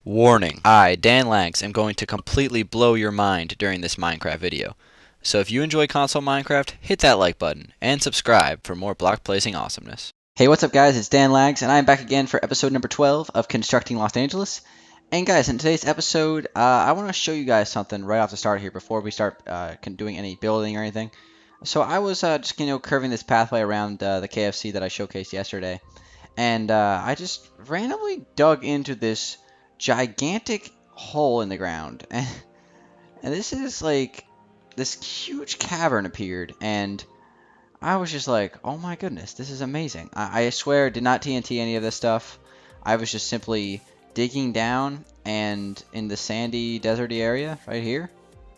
Warning, I, Dan Langs, am going to completely blow your mind during this Minecraft video. So if you enjoy console Minecraft, hit that like button, and subscribe for more block placing awesomeness. Hey, what's up guys, it's Dan Lags, and I'm back again for episode number 12 of Constructing Los Angeles. And guys, in today's episode, I want to show you guys something right off the start here before we start doing any building or anything. So I was just, curving this pathway around the KFC that I showcased yesterday. And I just randomly dug into this gigantic hole in the ground. And this is like, this huge cavern appeared, and I was just like, oh my goodness, this is amazing. I swear, I did not TNT any of this stuff. I was just simply digging down and in the sandy, deserty area right here.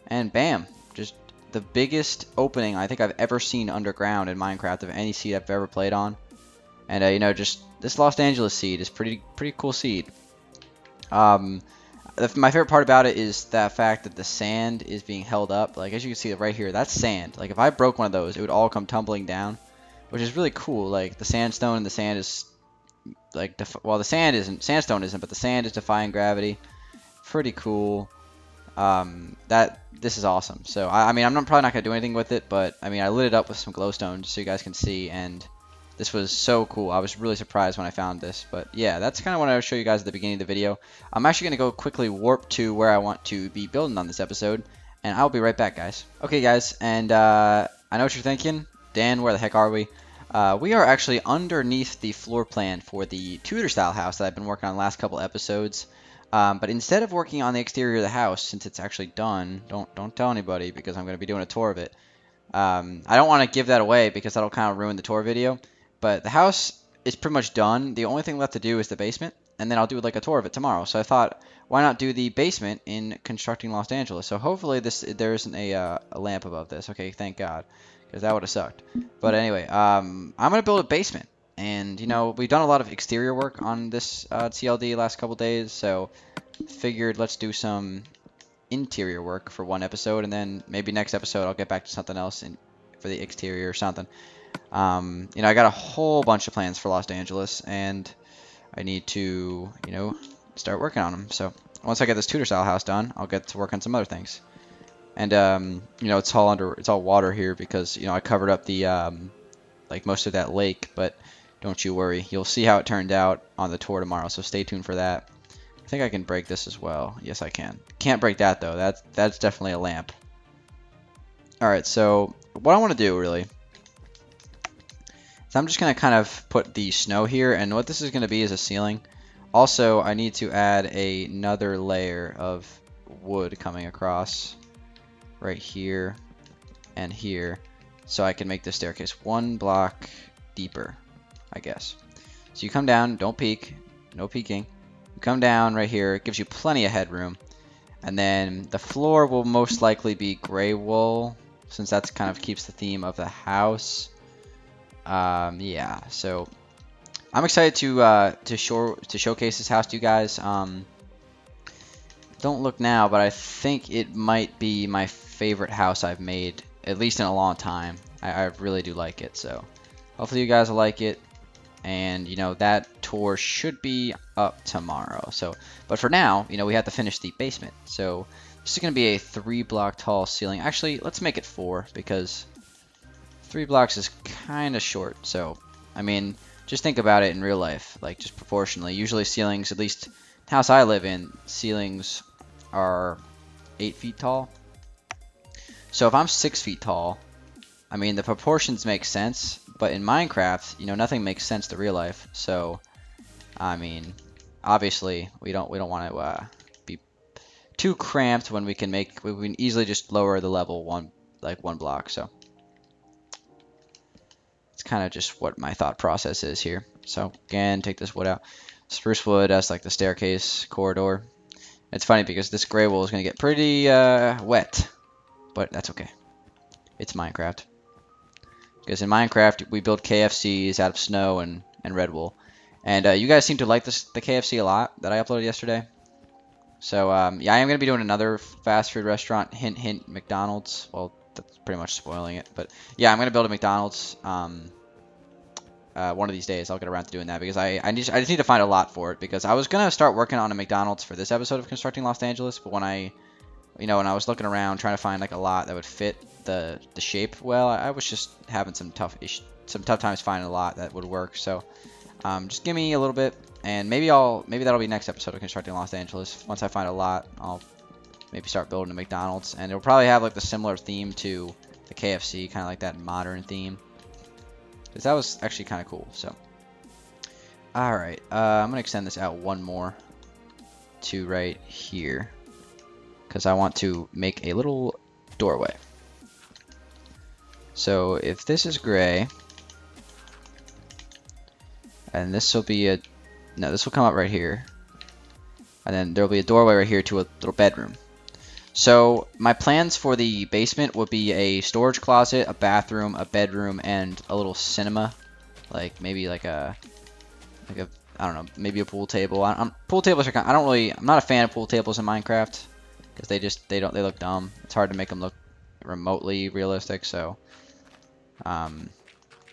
And bam, just the biggest opening I think I've ever seen underground in Minecraft of any seed I've ever played on. And, just this Los Angeles seed is pretty cool seed. My favorite part about it is that fact that the sand is being held up. Like, as you can see right here, that's sand. Like, if I broke one of those, it would all come tumbling down, which is really cool. Like, the sandstone and the sand is, like, well, the sandstone isn't, but the sand is defying gravity. Pretty cool. This is awesome. So, I mean, probably not going to do anything with it, but, I mean, I lit it up with some glowstone just so you guys can see, and this was so cool. I was really surprised when I found this. But yeah, that's kind of what I was show you guys at the beginning of the video. I'm actually going to go quickly warp to where I want to be building on this episode. And I'll be right back, guys. Okay, guys. And I know what you're thinking. Dan, where the heck are we? We are actually underneath the floor plan for the Tudor-style house that I've been working on the last couple episodes. But instead of working on the exterior of the house, since it's actually done, don't tell anybody because I'm going to be doing a tour of it. I don't want to give that away because that'll kind of ruin the tour video. But the house is pretty much done. The only thing left to do is the basement, and then I'll do like a tour of it tomorrow. So I thought, why not do the basement in Constructing Los Angeles? So hopefully there isn't a lamp above this. Okay, thank God, because that would have sucked. But anyway, I'm gonna build a basement, and we've done a lot of exterior work on this TLD last couple days, so figured let's do some interior work for one episode, and then maybe next episode I'll get back to something else for the exterior or something. I got a whole bunch of plans for Los Angeles, and I need to, start working on them. So once I get this Tudor-style house done, I'll get to work on some other things. And it's all water here because I covered up the like most of that lake, but don't you worry, you'll see how it turned out on the tour tomorrow. So stay tuned for that. I think I can break this as well. Yes, I can. Can't break that though. That's definitely a lamp. All right, so what I want to do really. So I'm just going to kind of put the snow here, and what this is going to be is a ceiling. Also, I need to add another layer of wood coming across right here and here, so I can make the staircase one block deeper, I guess. So you come down, don't peek, no peeking. You come down right here, it gives you plenty of headroom, and then the floor will most likely be gray wool, since that kind of keeps the theme of the house. Yeah, so I'm excited to showcase this house to you guys. Don't look now, but I think it might be my favorite house I've made, at least in a long time. I really do like it, so hopefully you guys will like it. And that tour should be up tomorrow. So, but for now, we have to finish the basement. So this is gonna be a 3-block tall ceiling. Actually, let's make it 4 because 3 blocks is kind of short. So, I mean, just think about it in real life, like just proportionally. Usually ceilings, at least the house I live in, ceilings are 8 feet tall. So if I'm 6 feet tall, I mean, the proportions make sense, but in Minecraft, nothing makes sense to real life. So, I mean, obviously, we don't want to be too cramped when we can easily just lower the level one block. So it's kind of just what my thought process is here. So again, take this wood out. Spruce wood, that's like the staircase corridor. It's funny because this gray wool is going to get pretty wet, but that's okay. It's Minecraft. Because in Minecraft, we build KFCs out of snow and red wool. And you guys seem to like the KFC a lot that I uploaded yesterday. So yeah, I am going to be doing another fast food restaurant. Hint, hint, McDonald's. Well, that's pretty much spoiling it. But yeah, I'm going to build a McDonald's one of these days I'll get around to doing that because I just need to find a lot for it, because I was gonna start working on a McDonald's for this episode of Constructing Los Angeles, but when I was looking around trying to find like a lot that would fit the shape well, I was just having some tough times finding a lot that would work. So just give me a little bit, and maybe that'll be next episode of Constructing Los Angeles. Once I find a lot, I'll maybe start building a McDonald's, and it'll probably have like the similar theme to the KFC, kind of like that modern theme, because that was actually kind of cool. So alright, I'm gonna extend this out one more to right here, because I want to make a little doorway. So if this is gray, and this will be this will come up right here, and then there will be a doorway right here to a little bedroom. So my plans for the basement would be a storage closet, a bathroom, a bedroom, and a little cinema, like maybe like a I don't know, maybe a pool table. Pool tables are I'm not a fan of pool tables in Minecraft, because they look dumb. It's hard to make them look remotely realistic. So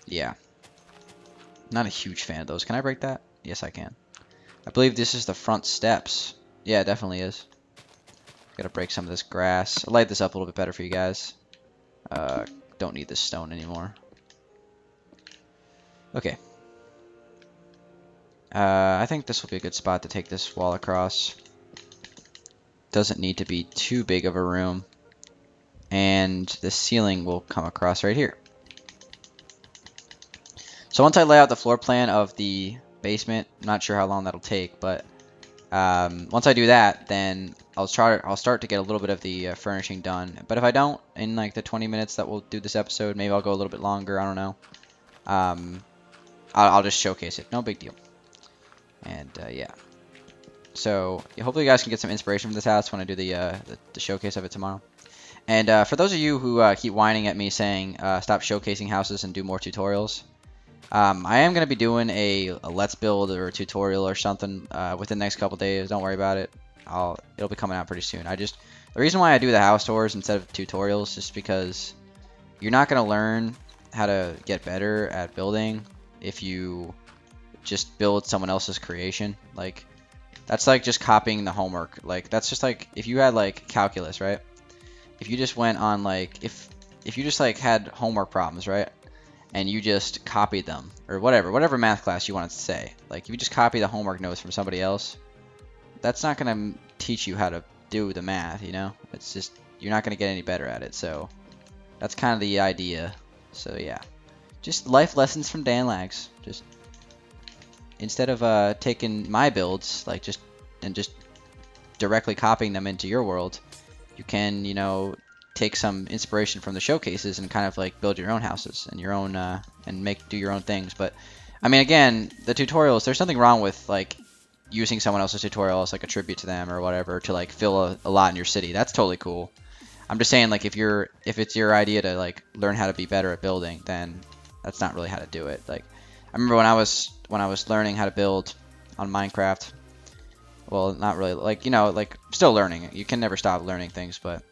yeah, not a huge fan of those. Can I break that? Yes, I can. I believe this is the front steps. Yeah, it definitely is. Gotta break some of this grass. I'll light this up a little bit better for you guys. Don't need this stone anymore. Okay. I think this will be a good spot to take this wall across. Doesn't need to be too big of a room. And the ceiling will come across right here. So once I lay out the floor plan of the basement, I'm not sure how long that'll take, but once I do that, then I'll start to get a little bit of the furnishing done. But if I don't, in like the 20 minutes that we'll do this episode, maybe I'll go a little bit longer. I don't know. I'll just showcase it. No big deal. And yeah. So yeah, hopefully you guys can get some inspiration from this house when I do the showcase of it tomorrow. And for those of you who keep whining at me saying stop showcasing houses and do more tutorials, I am going to be doing a let's build or a tutorial or something within the next couple days. Don't worry about it. It'll be coming out pretty soon. The reason why I do the house tours instead of tutorials is because you're not going to learn how to get better at building if you just build someone else's creation. Like, that's like just copying the homework. Like, that's just like if you had like calculus, right? If you just went on like if you just like had homework problems, right? And you just copied them, or whatever math class you wanted to say. Like, if you just copy the homework notes from somebody else, that's not going to teach you how to do the math, you know? It's just, you're not going to get any better at it. So that's kind of the idea. So yeah, just life lessons from Dangeles. Just instead of taking my builds, like just directly copying them into your world, you can, you know, take some inspiration from the showcases and kind of like build your own houses and your own and do your own things. But I mean, again, the tutorials, there's nothing wrong with like using someone else's tutorial as like a tribute to them or whatever to like fill a lot in your city. That's totally cool. I'm just saying, like, if it's your idea to like learn how to be better at building, then that's not really how to do it. Like, I remember when I was learning how to build on Minecraft. Well, not really, like, you know, like still learning. You can never stop learning things, but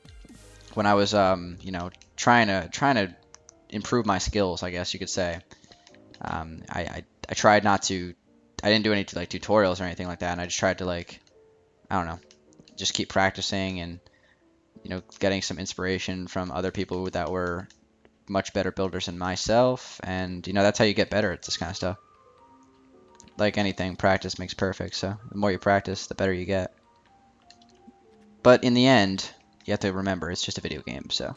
when I was you know, trying to improve my skills, I guess you could say, I tried not to. I didn't do any like tutorials or anything like that, and I just tried to, like, I don't know, just keep practicing and, you know, getting some inspiration from other people that were much better builders than myself, and, you know, that's how you get better at this kind of stuff. Like anything, practice makes perfect, so the more you practice, the better you get. But in the end, you have to remember, it's just a video game, so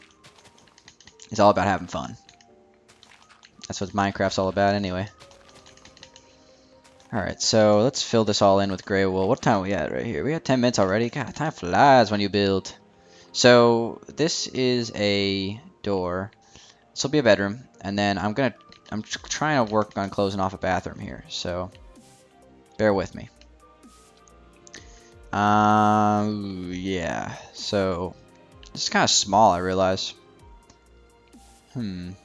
it's all about having fun. That's what Minecraft's all about anyway. Alright, so let's fill this all in with gray wool. What time are we at right here? We got 10 minutes already. God, time flies when you build. So this is a door. This will be a bedroom, and then I'm trying to work on closing off a bathroom here, so bear with me. Yeah, so this is kind of small, I realize. Maybe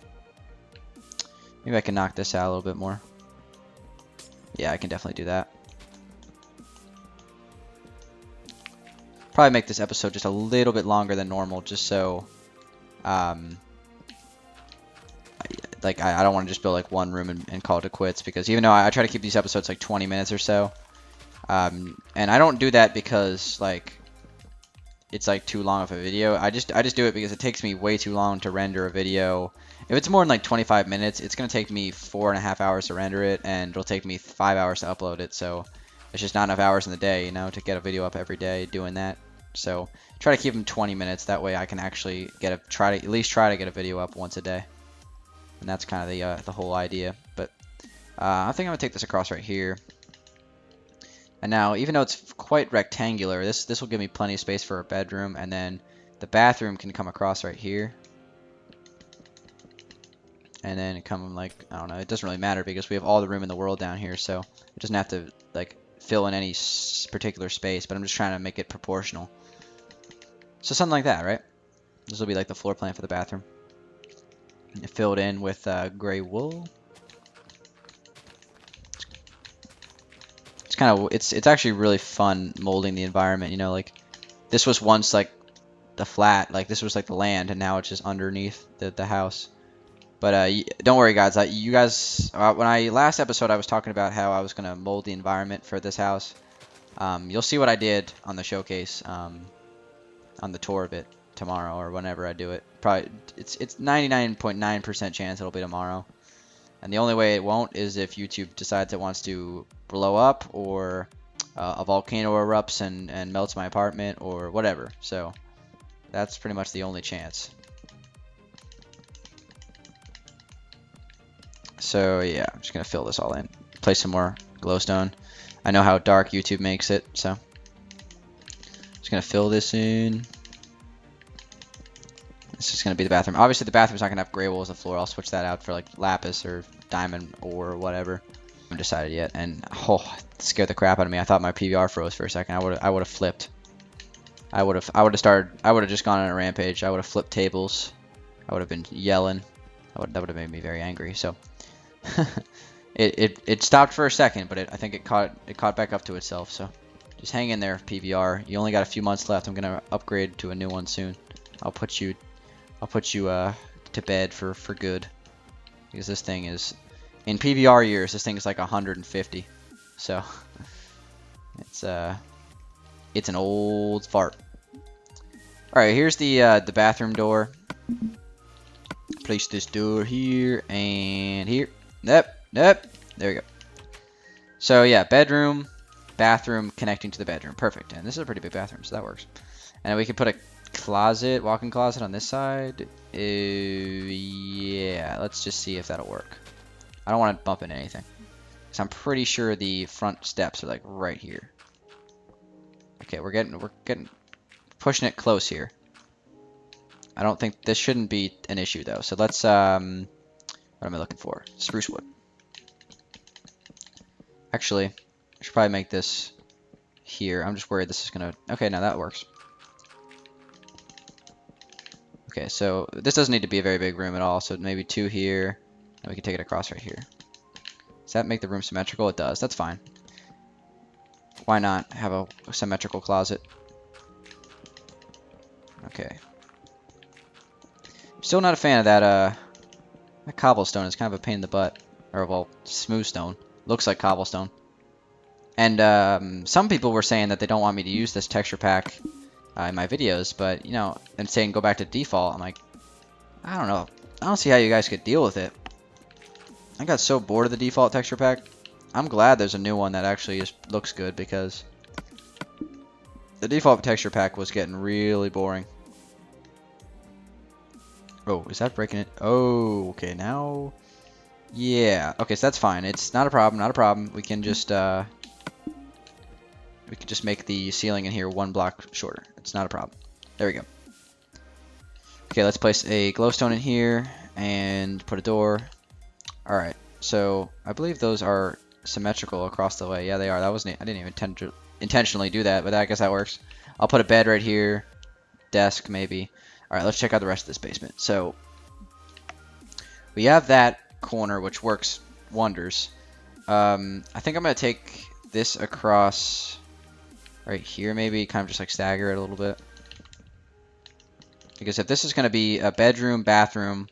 I can knock this out a little bit more. Yeah, I can definitely do that. Probably make this episode just a little bit longer than normal, just so like I don't want to just build like one room and call it quits, because even though I try to keep these episodes like 20 minutes or so, and I don't do that because like it's like too long of a video. I just do it because it takes me way too long to render a video. If it's more than like 25 minutes, it's gonna take me 4.5 hours to render it, and it'll take me 5 hours to upload it. So it's just not enough hours in the day, you know, to get a video up every day doing that. So try to keep them 20 minutes. That way I can actually at least try to get a video up once a day. And that's kind of the whole idea. But I think I'm gonna take this across right here. And now, even though it's quite rectangular, this will give me plenty of space for a bedroom, and then the bathroom can come across right here. And then come like, I don't know, it doesn't really matter because we have all the room in the world down here, so it doesn't have to like fill in any particular space, but I'm just trying to make it proportional. So something like that, right? This will be like the floor plan for the bathroom. Filled in with gray wool. It's kind of it's actually really fun molding the environment, you know, like this was once like the flat, like this was like the land, and now it's just underneath the house. But don't worry guys, you guys when I last episode I was talking about how I was gonna mold the environment for this house. You'll see what I did on the showcase, on the tour of it tomorrow or whenever I do it. Probably it's 99.9% chance it'll be tomorrow. And the only way it won't is if YouTube decides it wants to blow up, or a volcano erupts and melts my apartment, or whatever. So that's pretty much the only chance. So yeah, I'm just gonna fill this all in. Place some more glowstone. I know how dark YouTube makes it, so just gonna fill this in. This is going to be the bathroom. Obviously, the bathroom's not going to have gray wool as the floor. I'll switch that out for like lapis or diamond or whatever. I haven't decided yet. And oh, it scared the crap out of me. I thought my PVR froze for a second. I would have flipped. I would have just gone on a rampage. I would have flipped tables. I would have been yelling. That would have made me very angry. So it stopped for a second, but I think it caught back up to itself. So just hang in there, PVR. You only got a few months left. I'm gonna upgrade to a new one soon. I'll put you to bed for good, because this thing is, in PVR years, this thing is like 150. So it's an old fart. All right, here's the bathroom door. Place this door here and here. Nope. There we go. So yeah, bedroom, bathroom connecting to the bedroom. Perfect. And this is a pretty big bathroom, so that works. And then we can put a closet, walk-in closet on this side. Yeah, let's just see if that'll work. I don't want to bump into anything, because I'm pretty sure the front steps are like right here. Okay, we're getting pushing it close here. I don't think this shouldn't be an issue though. So let's what am I looking for? Spruce wood. Actually, I should probably make this here. I'm just worried this is gonna. Okay, now that works. Okay, so this doesn't need to be a very big room at all, so maybe 2 here, and we can take it across right here. Does that make the room symmetrical? It does. That's fine. Why not have a symmetrical closet? Okay. Still not a fan of that cobblestone. It's kind of a pain in the butt. Or, well, smooth stone. Looks like cobblestone. And some people were saying that they don't want me to use this texture pack in my videos, but, you know, and saying go back to default. I'm like, I don't know. I don't see how you guys could deal with it. I got so bored of the default texture pack. I'm glad there's a new one that actually just looks good, because the default texture pack was getting really boring. Oh, is that breaking it? Oh, okay, now... Yeah, okay, so that's fine. It's not a problem, not a problem. We can just make the ceiling in here 1 block shorter. It's not a problem. There we go. Okay, let's place a glowstone in here and put a door. Alright, so I believe those are symmetrical across the way. Yeah, they are. That wasn't. I didn't even intentionally do that, but I guess that works. I'll put a bed right here. Desk, maybe. Alright, let's check out the rest of this basement. So, we have that corner, which works wonders. I think I'm going to take this across right here, maybe. Kind of just like stagger it a little bit. Because if this is going to be a bedroom, bathroom,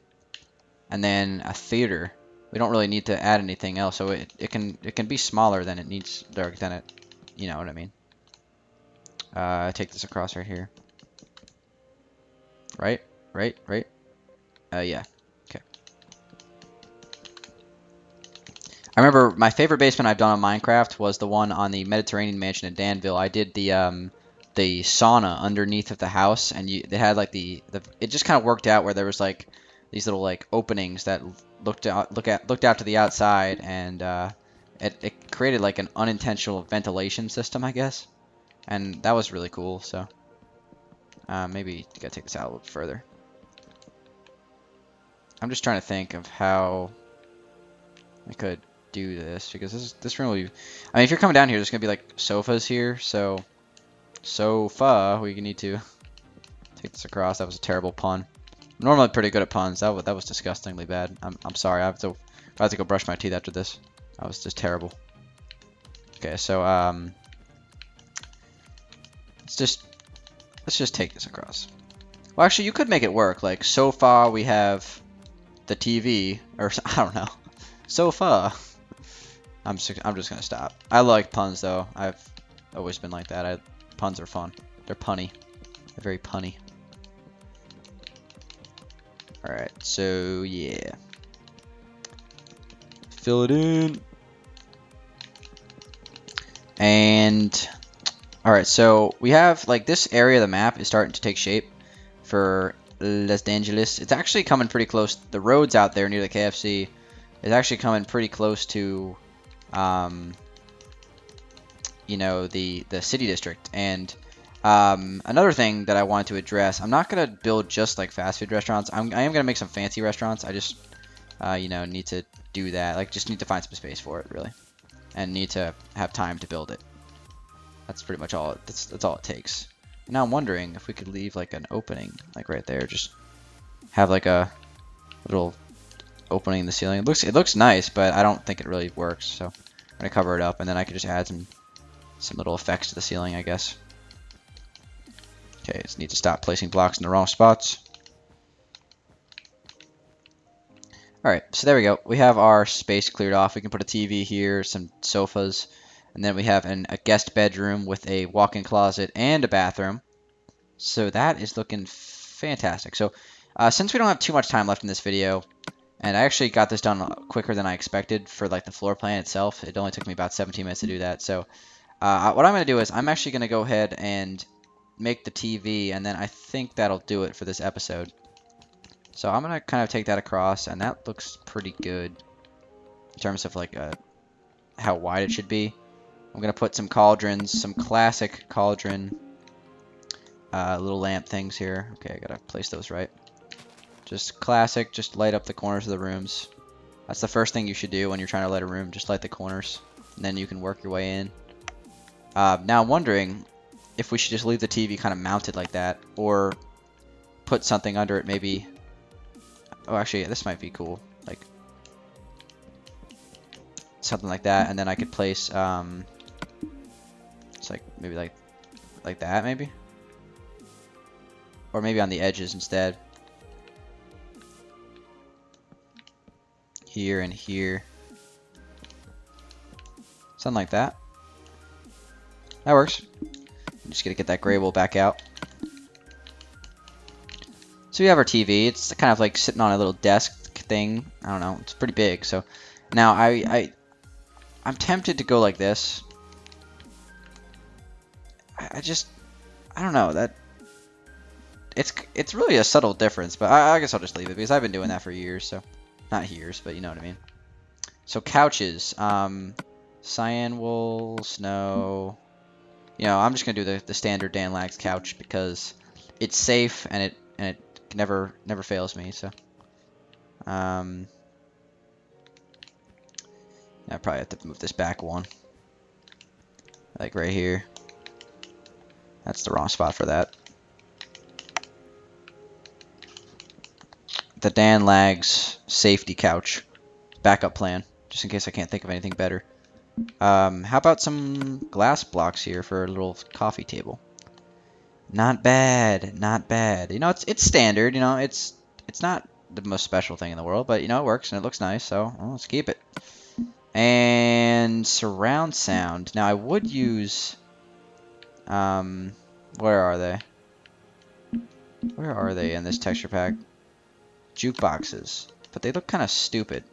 and then a theater. We don't really need to add anything else, so it can be smaller than it needs, or than it, you know what I mean. Take this across right here. Right. Yeah. Okay. I remember my favorite basement I've done on Minecraft was the one on the Mediterranean Mansion in Danville. I did the sauna underneath of the house, and they had like it just kind of worked out where there was like these little like openings that looked out to the outside, and it created like an unintentional ventilation system, I guess, and that was really cool. So maybe you gotta take this out a little further. I'm just trying to think of how I could do this, because this room will be, I mean, if you're coming down here, there's gonna be like sofas here, so sofa, we need to take this across. That was a terrible pun. I'm normally pretty good at puns. That was disgustingly bad. I'm sorry. I have to go brush my teeth after this. That was just terrible. Okay, so let's just take this across. Well, actually, you could make it work. Like sofa, we have the TV, or I don't know, sofa. I'm just gonna stop. I like puns though. I've always been like that. Puns are fun. They're punny. They're very punny. Alright, so yeah. Fill it in. And alright, so we have like this area of the map is starting to take shape for Les Dangeles. It's actually coming pretty close. The roads out there near the KFC is actually coming pretty close to you know, the city district. And another thing that I wanted to address, I'm not gonna build just like fast food restaurants. I am gonna make some fancy restaurants. I just you know, need to do that. Like, just need to find some space for it, really, and need to have time to build it. That's pretty much all. That's all it takes. And now I'm wondering if we could leave like an opening, like right there. Just have like a little opening in the ceiling. It looks nice, but I don't think it really works. So I'm gonna cover it up, and then I could just add some little effects to the ceiling, I guess. Okay, just need to stop placing blocks in the wrong spots. Alright, so there we go. We have our space cleared off. We can put a TV here, some sofas, and then we have a guest bedroom with a walk-in closet and a bathroom. So that is looking fantastic. So since we don't have too much time left in this video, and I actually got this done quicker than I expected for like the floor plan itself. It only took me about 17 minutes to do that. So what I'm going to do is I'm actually going to go ahead and make the TV, and then I think that'll do it for this episode. So I'm going to kind of take that across, and that looks pretty good in terms of like how wide it should be. I'm going to put some cauldrons, some classic cauldron little lamp things here. Okay, I got to place those right. Just classic, just light up the corners of the rooms. That's the first thing you should do when you're trying to light a room, just light the corners, and then you can work your way in. Now I'm wondering if we should just leave the TV kind of mounted like that, or put something under it, maybe. Oh, actually, this might be cool, like something like that, and then I could place, it's like maybe like that, maybe, or maybe on the edges instead. Here and here, something like that. That works. I'm just gonna get that gray wool back out. So we have our TV. It's kind of like sitting on a little desk thing. I don't know. It's pretty big. So now I'm tempted to go like this. I don't know, that it's really a subtle difference, but I guess I'll just leave it because I've been doing that for years. So not years, but you know what I mean. So couches, cyan wool, snow. You know, I'm just gonna do the standard Dangeles couch because it's safe and it never fails me. So I probably have to move this back one, like right here. That's the wrong spot for that. The Dangeles safety couch backup plan, just in case I can't think of anything better. How about some glass blocks here for a little coffee table? Not bad, not bad. You know, it's standard. You know, it's not the most special thing in the world, but you know, it works and it looks nice, so well, let's keep it. And surround sound. Now I would use, where are they? Where are they in this texture pack? Jukeboxes. But they look kind of stupid.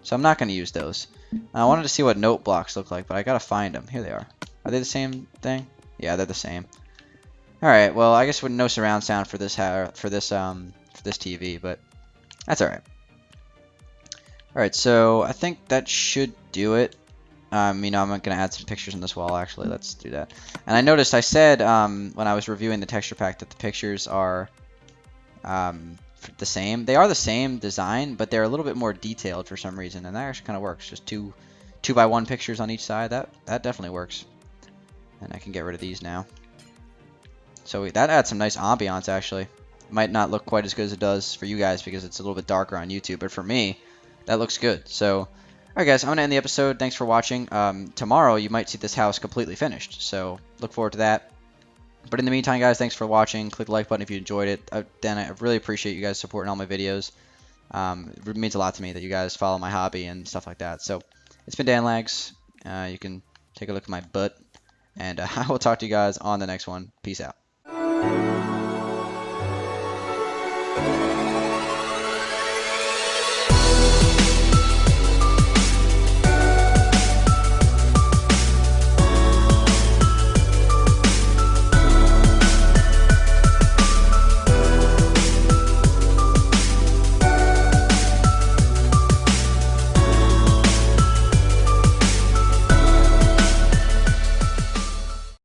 So I'm not going to use those. I wanted to see what note blocks look like, but I got to find them. Here they are. Are they the same thing? Yeah, they're the same. Alright, well, I guess with no surround sound for this TV, but that's alright. Alright, so I think that should do it. You know, I'm going to add some pictures on this wall, actually. Let's do that. And I noticed I said when I was reviewing the texture pack that the pictures are the same. They are the same design, but they're a little bit more detailed for some reason, and that actually kind of works. Just two by one pictures on each side. That definitely works. And I can get rid of these now. So that adds some nice ambiance, actually. Might not look quite as good as it does for you guys because it's a little bit darker on YouTube, but for me, that looks good. So, alright guys, I'm going to end the episode. Thanks for watching. Tomorrow, you might see this house completely finished, so look forward to that. But in the meantime, guys, thanks for watching. Click the like button if you enjoyed it. Then I really appreciate you guys supporting all my videos. It means a lot to me that you guys follow my hobby and stuff like that. So, it's been Dangeles. You can take a look at my butt. And I will talk to you guys on the next one. Peace out.